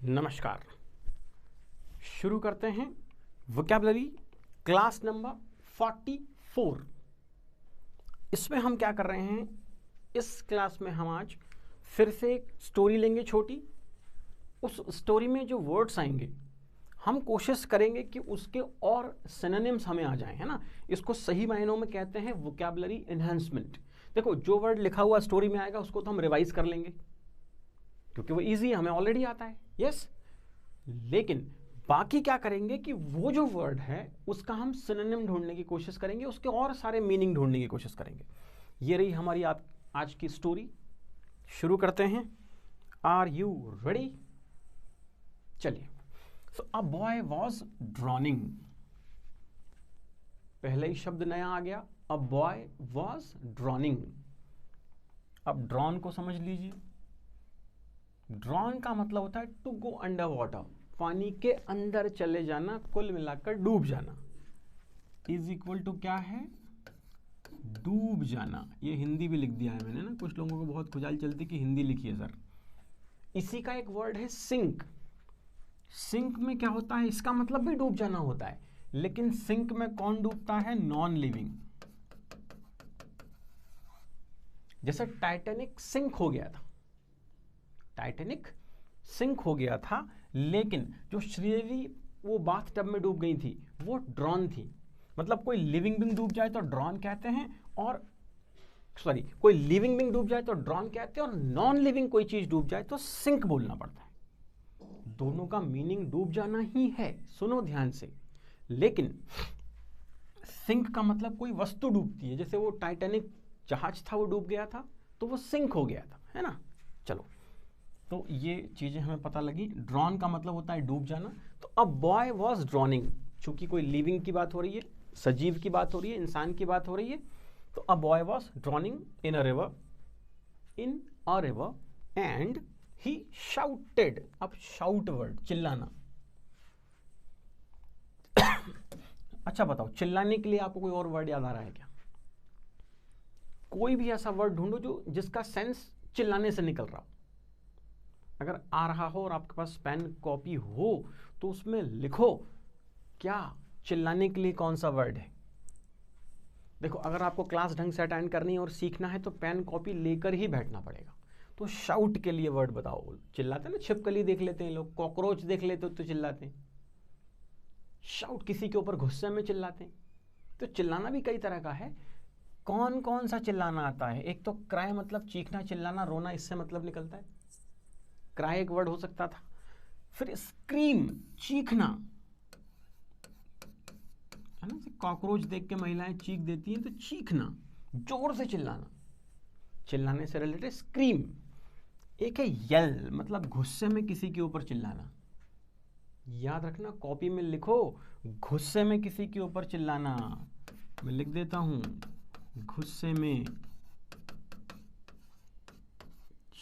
नमस्कार। शुरू करते हैं वोकैबुलरी क्लास नंबर 44। इसमें हम क्या कर रहे हैं, इस क्लास में हम आज फिर से एक स्टोरी लेंगे छोटी। उस स्टोरी में जो वर्ड्स आएंगे हम कोशिश करेंगे कि उसके और सिनोनिम्स हमें आ जाएं, है ना। इसको सही मायनों में कहते हैं वोकैबुलरी एनहांसमेंट। देखो, जो वर्ड लिखा हुआ स्टोरी में आएगा उसको तो हम रिवाइज कर लेंगे क्योंकि वो इजी हमें ऑलरेडी आता है, यस। लेकिन बाकी क्या करेंगे कि वो जो वर्ड है उसका हम सिनोनिम ढूंढने की कोशिश करेंगे, उसके और सारे मीनिंग ढूंढने की कोशिश करेंगे। ये रही हमारी आज की स्टोरी। शुरू करते हैं। Are you ready? चलिए। So a boy was drowning. पहले ही शब्द नया आ गया, अ बॉय वॉज ड्रॉनिंग। अब ड्रॉन को समझ लीजिए। ड्रॉन का मतलब होता है टू गो अंडर वाटर, पानी के अंदर चले जाना, कुल मिलाकर डूब जाना। इज इक्वल टू क्या है? डूब जाना। ये हिंदी भी लिख दिया है मैंने ना, कुछ लोगों को बहुत खुजाल चलती कि हिंदी लिखिए सर। इसी का एक वर्ड है सिंक। सिंक में क्या होता है? इसका मतलब भी डूब जाना होता है, लेकिन सिंक में कौन डूबता है? Non living. जैसे टाइटैनिक सिंक हो गया था, टाइटैनिक सिंक हो गया था, लेकिन जो श्रीदेवी वो बाथ टब में डूब गई थी वो ड्रॉन थी। मतलब कोई लिविंग बीइंग डूब जाए तो ड्रॉन कहते हैं, और सॉरी, कोई लिविंग बीइंग डूब जाए तो ड्रॉन कहते हैं, और नॉन लिविंग कोई चीज डूब जाए तो सिंक बोलना पड़ता है। दोनों का मीनिंग डूब जाना ही है, सुनो ध्यान से। लेकिन सिंक का मतलब कोई वस्तु डूबती है, जैसे वो टाइटैनिक जहाज था वो डूब गया था तो वो सिंक हो गया था, है ना। चलो, तो ये चीजें हमें पता लगी। ड्रॉन का मतलब होता है डूब जाना। तो अब बॉय वॉज ड्रॉनिंग, चूंकि कोई लिविंग की बात हो रही है, सजीव की बात हो रही है, इंसान की बात हो रही है, तो अब boy was drowning in a river and he shouted. अब शाउट वर्ड, चिल्लाना। अच्छा बताओ, चिल्लाने के लिए आपको कोई और वर्ड याद आ रहा है क्या? कोई भी ऐसा वर्ड ढूंढो जो जिसका सेंस चिल्लाने से निकल रहा हो। अगर आ रहा हो और आपके पास पेन कॉपी हो तो उसमें लिखो क्या चिल्लाने के लिए कौन सा वर्ड है। देखो, अगर आपको क्लास ढंग से अटेंड करनी है और सीखना है तो पेन कॉपी लेकर ही बैठना पड़ेगा। तो शाउट के लिए वर्ड बताओ। चिल्लाते हैं ना, छिपकली देख लेते हैं लोग, कॉकरोच देख लेते हो तो चिल्लाते हैं। शाउट किसी के ऊपर गुस्से में चिल्लाते हैं। तो चिल्लाना भी कई तरह का है। कौन कौन सा चिल्लाना आता है? एक तो क्राई, मतलब चीखना, चिल्लाना, रोना, इससे मतलब निकलता है। क्राई एक वर्ड हो सकता था। फिर स्क्रीम, चीखना, है ना। कॉकरोच देख के महिलाएं चीख देती हैं, तो चीखना, जोर से चिल्लाना, चिल्लाने से रिलेटेड स्क्रीम। एक है येल, मतलब गुस्से में किसी के ऊपर चिल्लाना। याद रखना, कॉपी में लिखो, गुस्से में किसी के ऊपर चिल्लाना। मैं लिख देता हूं, गुस्से में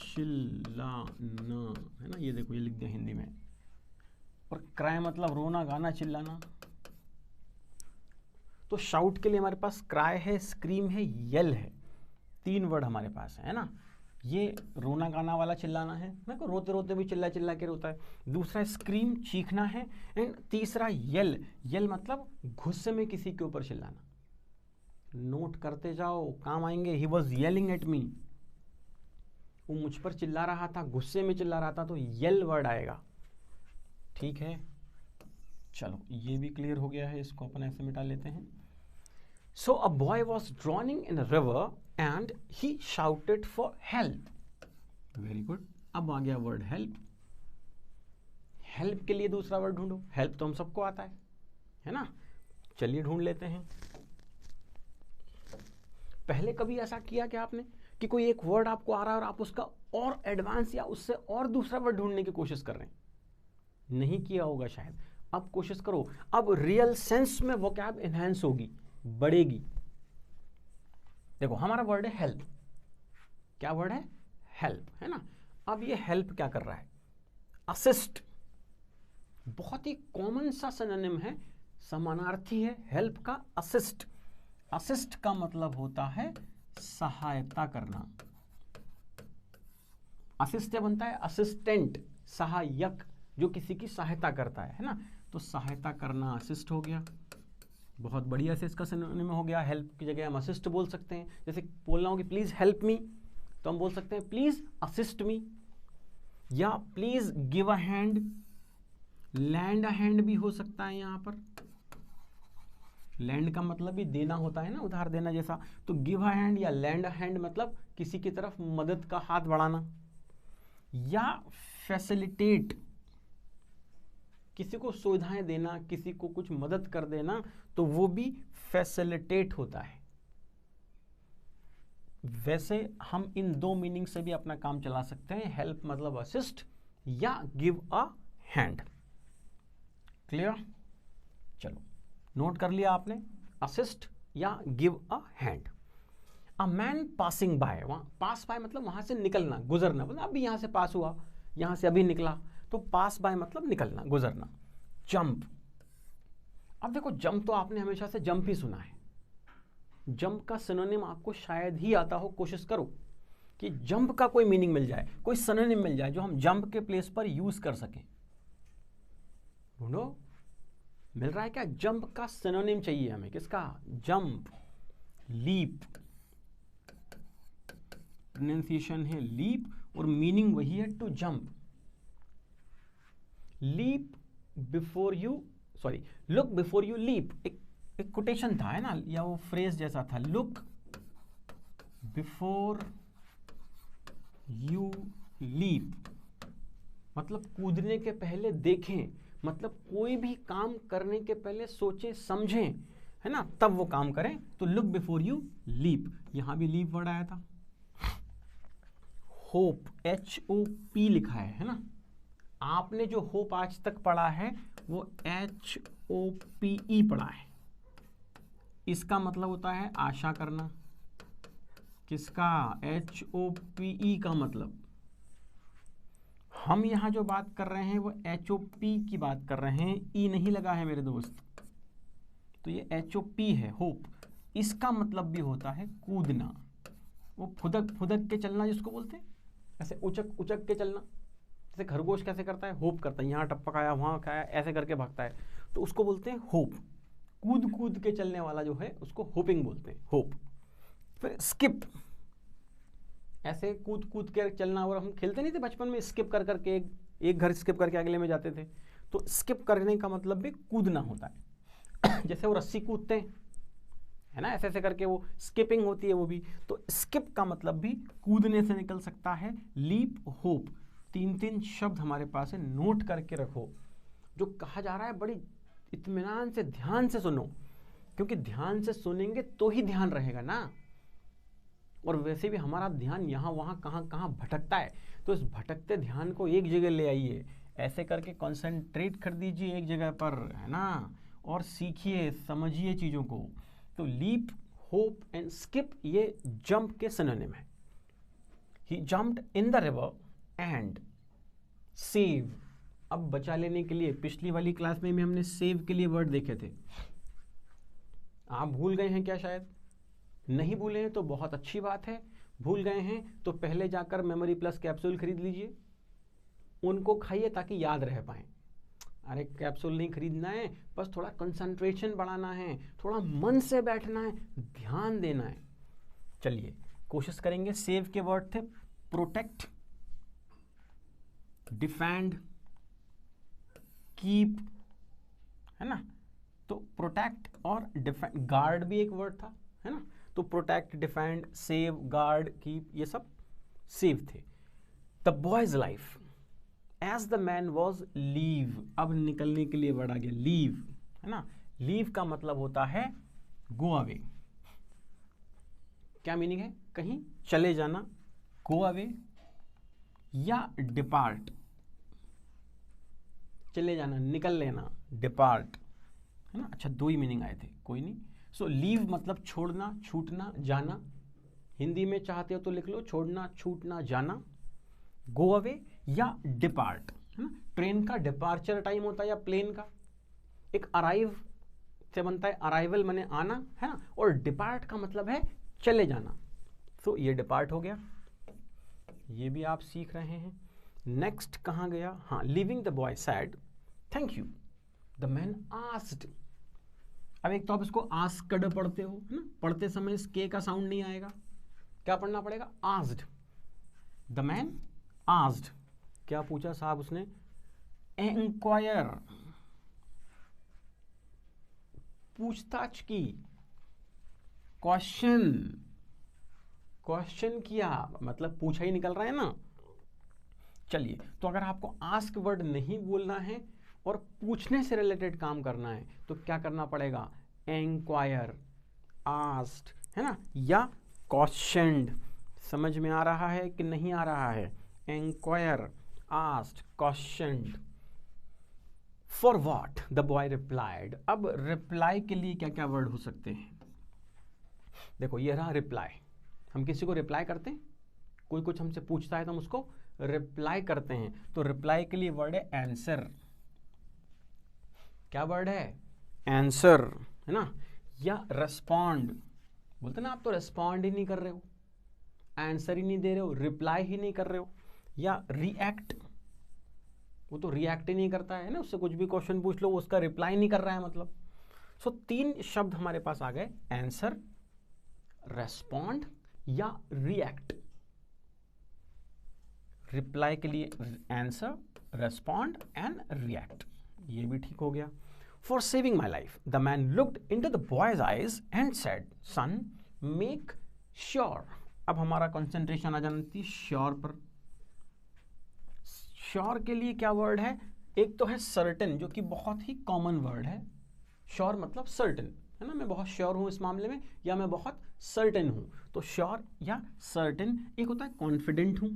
चिल्लाना, है ना। ये देखो, ये लिख दिया हिंदी में। और क्राई मतलब रोना, गाना, चिल्लाना। तो शाउट के लिए हमारे पास क्राई है, स्क्रीम है, येल है। 3 वर्ड हमारे पास है ना। ये रोना गाना वाला चिल्लाना है, देखो रोते रोते भी चिल्ला चिल्ला के रोता है। दूसरा स्क्रीम, चीखना है। एंड तीसरा येल, येल मतलब गुस्से में किसी के ऊपर चिल्लाना। नोट करते जाओ, काम आएंगे। He was yelling at me, वो मुझ पर चिल्ला रहा था, गुस्से में चिल्ला रहा था, तो येल वर्ड आएगा। ठीक है, चलो ये भी क्लियर हो गया है, इसको अपन ऐसे मिटा लेते हैं। So a boy was drowning in a river and he shouted for help. Very good. अब आ गया वर्ड हेल्प। हेल्प के लिए दूसरा वर्ड ढूंढो। हेल्प तो हम सबको आता है ना। चलिए ढूंढ लेते हैं। पहले कभी ऐसा किया क्या आपने कि कोई एक वर्ड आपको आ रहा है और आप उसका और एडवांस या उससे और दूसरा वर्ड ढूंढने की कोशिश कर रहे हैं? नहीं किया होगा शायद। अब कोशिश करो। अब रियल सेंस में वोकैब एनहांस होगी, बढ़ेगी। देखो, हमारा वर्ड है हेल्प। क्या वर्ड है? हेल्प, है ना। अब ये हेल्प क्या कर रहा है? असिस्ट। बहुत ही कॉमन सा सिनोनिम है, समानार्थी है हेल्प का, असिस्ट। असिस्ट का मतलब होता है सहायता करना। असिस्ट बनता है असिस्टेंट, सहायक, जो किसी की सहायता करता है ना। तो सहायता करना असिस्ट हो गया, बहुत बढ़िया से इसका सिनोनिम हो गया। हेल्प की जगह हम असिस्ट बोल सकते हैं। जैसे बोलना हो कि प्लीज हेल्प मी, तो हम बोल सकते हैं प्लीज असिस्ट मी, या please give a hand, land a hand भी हो सकता है। यहां पर लैंड का मतलब भी देना होता है ना, उधार देना जैसा। तो गिव अ हैंड या लैंड अ हैंड मतलब किसी की तरफ मदद का हाथ बढ़ाना, या फैसिलिटेट, किसी को सुविधाएं देना, किसी को कुछ मदद कर देना, तो वो भी फैसिलिटेट होता है। वैसे हम इन दो मीनिंग से भी अपना काम चला सकते हैं। हेल्प मतलब असिस्ट या गिव अ हैंड। क्लियर? चलो नोट कर लिया आपने, असिस्ट या give a hand. A man passing by, वहां पास बाय मतलब वहां से निकलना, गुजरना, मतलब अभी यहां से पास हुआ, यहां से अभी निकला, तो पास बाय मतलब निकलना, गुजरना। जंप, अब देखो जंप तो आपने हमेशा से जंप ही सुना है। जंप का सिनोनिम आपको शायद ही आता हो। कोशिश करो कि जंप का कोई मीनिंग मिल जाए, कोई सिनोनिम मिल जाए जो हम जंप के प्लेस पर यूज कर सकें। ढूंढो, मिल रहा है क्या? जंप का सिनोनिम चाहिए हमें, किसका? जंप। लीप, प्रोनाउंसिएशन है लीप और मीनिंग वही है to jump. Leap before you, sorry, look before you leap, एक कोटेशन था है ना, या वो फ्रेज जैसा था, लुक बिफोर यू लीप, मतलब कूदने के पहले देखें, मतलब कोई भी काम करने के पहले सोचें समझें, है ना, तब वो काम करें। तो लुक बिफोर यू लीप, यहां भी लीप वर्ड आया था। होप, HOP लिखा है ना। आपने जो होप आज तक पढ़ा है वो HOPE पढ़ा है। इसका मतलब होता है आशा करना। किसका? HOPE का मतलब, हम यहां जो बात कर रहे हैं वो HOP की बात कर रहे हैं, ई नहीं लगा है मेरे दोस्त। तो ये HOP है, होप। इसका मतलब भी होता है कूदना, वो फुदक फुदक के चलना जिसको बोलते हैं, ऐसे उचक उचक के चलना। जैसे खरगोश कैसे करता है? होप करता है, यहाँ टपक आया, वहाँ खाया, ऐसे करके भागता है, तो उसको बोलते हैं होप। कूद कूद के चलने वाला जो है उसको होपिंग बोलते हैं, होप। फिर स्किप, ऐसे कूद कूद के चलना। और हम खेलते नहीं थे बचपन में, स्किप कर करके एक घर स्किप करके अगले में जाते थे। तो स्किप करने का मतलब भी कूदना होता है। जैसे वो रस्सी कूदते हैं है ना, ऐसे ऐसे करके वो स्किपिंग होती है वो भी। तो स्किप का मतलब भी कूदने से निकल सकता है। लीप, होप, तीन तीन शब्द हमारे पास है, नोट करके रखो। जो कहा जा रहा है बड़ी इत्मीनान से, ध्यान से सुनो, क्योंकि ध्यान से सुनेंगे तो ही ध्यान रहेगा ना। और वैसे भी हमारा ध्यान यहाँ वहाँ कहाँ कहाँ भटकता है, तो इस भटकते ध्यान को एक जगह ले आइए, ऐसे करके कंसंट्रेट कर दीजिए एक जगह पर, है ना, और सीखिए, समझिए चीज़ों को। तो लीप, होप एंड स्किप ये जंप के सिनोनिम है। He jumped in the river and save, अब बचा लेने के लिए, पिछली वाली क्लास में भी हमने सेव के लिए वर्ड देखे थे। आप भूल गए हैं क्या? शायद नहीं भूले हैं तो बहुत अच्छी बात है। भूल गए हैं तो पहले जाकर मेमोरी प्लस कैप्सूल खरीद लीजिए, उनको खाइए ताकि याद रह पाए। अरे कैप्सूल नहीं खरीदना है, बस थोड़ा कंसंट्रेशन बढ़ाना है, थोड़ा मन से बैठना है, ध्यान देना है। चलिए कोशिश करेंगे। सेव के वर्ड थे प्रोटेक्ट, डिफेंड, कीप, है ना। तो प्रोटेक्ट और डिफेंड, गार्ड भी एक वर्ड था, है ना। तो protect, defend, save, guard, keep, ये सब सेव थे। The boy's life as the man was leave, अब निकलने के लिए वर्ड आ गया लीव, है ना। लीव का मतलब होता है गो अवे। क्या मीनिंग है? कहीं चले जाना, गो अवे, या डिपार्ट, चले जाना, निकल लेना, डिपार्ट, है ना। अच्छा, दो ही मीनिंग आए थे, कोई नहीं। सो लीव मतलब छोड़ना, छूटना, जाना। हिंदी में चाहते हो तो लिख लो छोड़ना, छूटना, जाना। गो अवे या डिपार्ट, है ना। ट्रेन का डिपार्चर टाइम होता है, या प्लेन का। एक अराइव से बनता है, अराइवल माने आना, है ना, और डिपार्ट का मतलब है चले जाना। तो ये डिपार्ट हो गया, ये भी आप सीख रहे हैं। नेक्स्ट कहाँ गया, हाँ, living the boy sad thank you the man asked. अब एक तो आप इसको आस्क्ड पढ़ते हो है ना, पढ़ते समय इस के का साउंड नहीं आएगा, क्या पढ़ना पड़ेगा, आस्क्ड। द मैन आस्क्ड, क्या पूछा साहब उसने, इंक्वायर, पूछताछ की, क्वेश्चन किया, मतलब पूछा ही निकल रहा है ना। चलिए, तो अगर आपको आस्क वर्ड नहीं बोलना है और पूछने से रिलेटेड काम करना है तो क्या करना पड़ेगा, इंक्वायर, आस्क्ड, है ना, या क्वेश्चनड। समझ में आ रहा है कि नहीं आ रहा है, inquire, asked, questioned. For what the boy replied. अब रिप्लाई के लिए क्या क्या वर्ड हो सकते हैं, देखो ये रहा रिप्लाई। हम किसी को रिप्लाई करते हैं, कोई कुछ हमसे पूछता है तो हम उसको रिप्लाई करते हैं, तो रिप्लाई के लिए वर्ड है आंसर। क्या वर्ड है, आंसर, है ना, या रेस्पॉन्ड। बोलते ना आप तो रेस्पॉन्ड ही नहीं कर रहे हो, आंसर ही नहीं दे रहे हो, रिप्लाई ही नहीं कर रहे हो। या रिएक्ट, वो तो रिएक्ट ही नहीं करता है ना, उससे कुछ भी क्वेश्चन पूछ लो वो उसका रिप्लाई नहीं कर रहा है मतलब। सो 3 शब्द हमारे पास आ गए, आंसर, रेस्पॉन्ड या रिएक्ट। रिप्लाई के लिए आंसर, रेस्पॉन्ड एंड रिएक्ट, ये भी ठीक हो गया। For saving my life the man looked into the boy's eyes and said son make sure. अब हमारा कंसंट्रेशन आ जाती श्योर पर। श्योर के लिए क्या वर्ड है, एक तो है सर्टेन, जो कि बहुत ही कॉमन वर्ड है। श्योर मतलब सर्टेन, है ना, मैं बहुत श्योर हूं इस मामले में, या मैं बहुत सर्टेन हूं। तो श्योर या सर्टेन। एक होता है कॉन्फिडेंट हूं,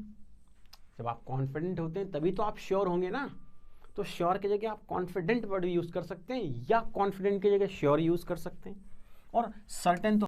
जब आप कॉन्फिडेंट होते हैं तभी तो आप श्योर होंगे ना, तो श्योर की जगह आप कॉन्फिडेंट वर्ड यूज कर सकते हैं, या कॉन्फिडेंट की जगह श्योर यूज कर सकते हैं। और सर्टेन तो